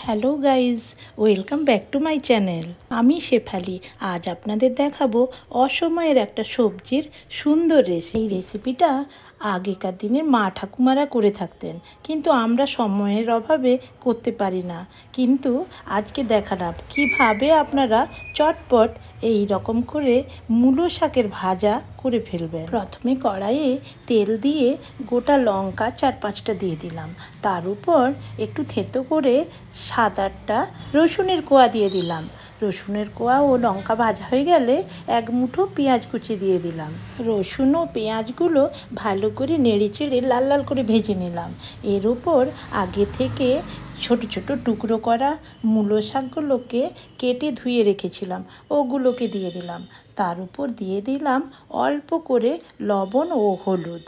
Hello guys, welcome back to my channel. আমি শেফালি। আজ আপনাদের দেখাবো অসময়ের একটা সবজির সুন্দর রেসিপি। এই রেসিপিটা আগেকার দিনের মা ঠাকুমারা করে থাকতেন, কিন্তু আমরা সময়ের অভাবে করতে পারি না। কিন্তু আজকে দেখালাম কিভাবে আপনারা চটপট এই রকম করে মূলো শাকের ভাজা করে ফেলবেন। প্রথমে কড়াইয়ে তেল দিয়ে গোটা লঙ্কা 4-5টা দিয়ে দিলাম। তার উপর একটু থেতো করে 7-8টা রসুনের কোয়া দিয়ে দিলাম। রসুনের কোয়া ও লঙ্কা ভাজা হয়ে গেলে এক মুঠো পেঁয়াজ কুচি দিয়ে দিলাম। রসুন ও পেঁয়াজগুলো ভালো করে নেড়ে চেড়ে লাল লাল করে ভেজে নিলাম। এর উপর আগে থেকে ছোট ছোট টুকরো করা মূলো শাকগুলোকে কেটে ধুয়ে রেখেছিলাম, ওগুলোকে দিয়ে দিলাম। তার উপর দিয়ে দিলাম অল্প করে লবণ ও হলুদ।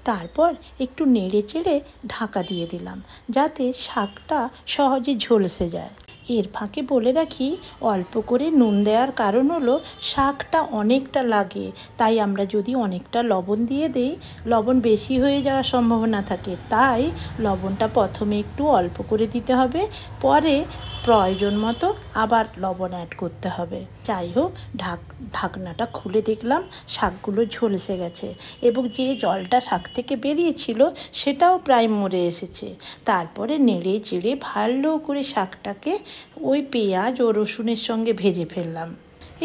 তারপর একটু নেড়ে চেড়ে ঢাকা দিয়ে দিলাম, যাতে শাকটা সহজে ঝলসে যায়। এর ফাঁকে বলে রাখি, অল্প করে নুন দেওয়ার কারণ হলো শাকটা অনেকটা লাগে, তাই আমরা যদি অনেকটা লবণ দিয়ে দিই, লবণ বেশি হয়ে যাওয়ার সম্ভাবনা থাকে। তাই লবণটা প্রথমে একটু অল্প করে দিতে হবে, পরে প্রয়োজন মতো আবার লবণ অ্যাড করতে হবে। যাই হোক, ঢাকনাটা খুলে দেখলাম শাকগুলো ঝলসে গেছে এবং যে জলটা শাক থেকে বেরিয়েছিল সেটাও প্রায় মরে এসেছে। তারপরে নেড়ে চেড়ে ভালো করে শাকটাকে ওই পেঁয়াজ ও রসুনের সঙ্গে ভেজে ফেললাম।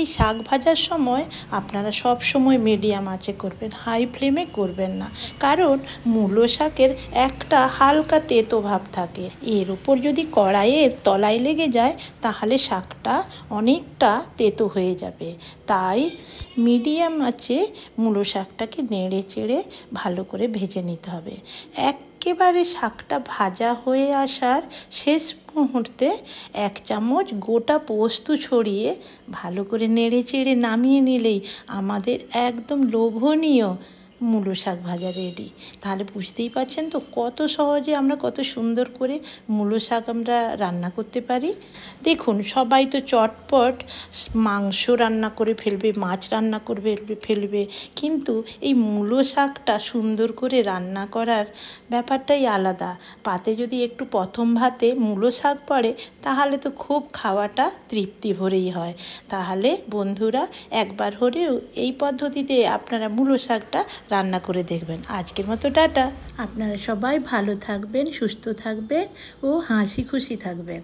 এই শাক ভাজার সময় আপনারা সব সময় মিডিয়াম আঁচে করবেন, হাই ফ্লেমে করবেন না, কারণ মূলো শাকের একটা হালকা তেতো ভাব থাকে। এর উপর যদি কড়াইয়ের তলায় লেগে যায় তাহলে শাকটা অনেকটা তেতো হয়ে যাবে। তাই মিডিয়াম আঁচে মূলো শাকটাকে নেড়ে চেড়ে ভালো করে ভেজে নিতে হবে। একেবারে শাকটা ভাজা হয়ে আসার শেষ মুহূর্তে 1 চামচ গোটা পোস্ত ছড়িয়ে ভালো করে নেড়ে চেড়ে নামিয়ে নিলেই আমাদের একদম লোভনীয় মূলো শাক ভাজা রেডি। তাহলে বুঝতেই পারছেন তো কত সহজে আমরা কত সুন্দর করে মূলো শাক আমরা রান্না করতে পারি। দেখুন, সবাই তো চটপট মাংস রান্না করে ফেলবে, মাছ রান্না করে ফেলবে, কিন্তু এই মূলো শাকটা সুন্দর করে রান্না করার ব্যাপারটাই আলাদা। পাতে যদি একটু প্রথম ভাতে মূলো শাক পড়ে তাহলে তো খুব খাওয়াটা তৃপ্তি ভরেই হয়। তাহলে বন্ধুরা, একবার হলেও এই পদ্ধতিতে আপনারা মূলো শাকটা রান্না করে দেখবেন। আজকের মতো টাটা। আপনারা সবাই ভালো থাকবেন, সুস্থ থাকবেন ও হাসি খুশি থাকবেন।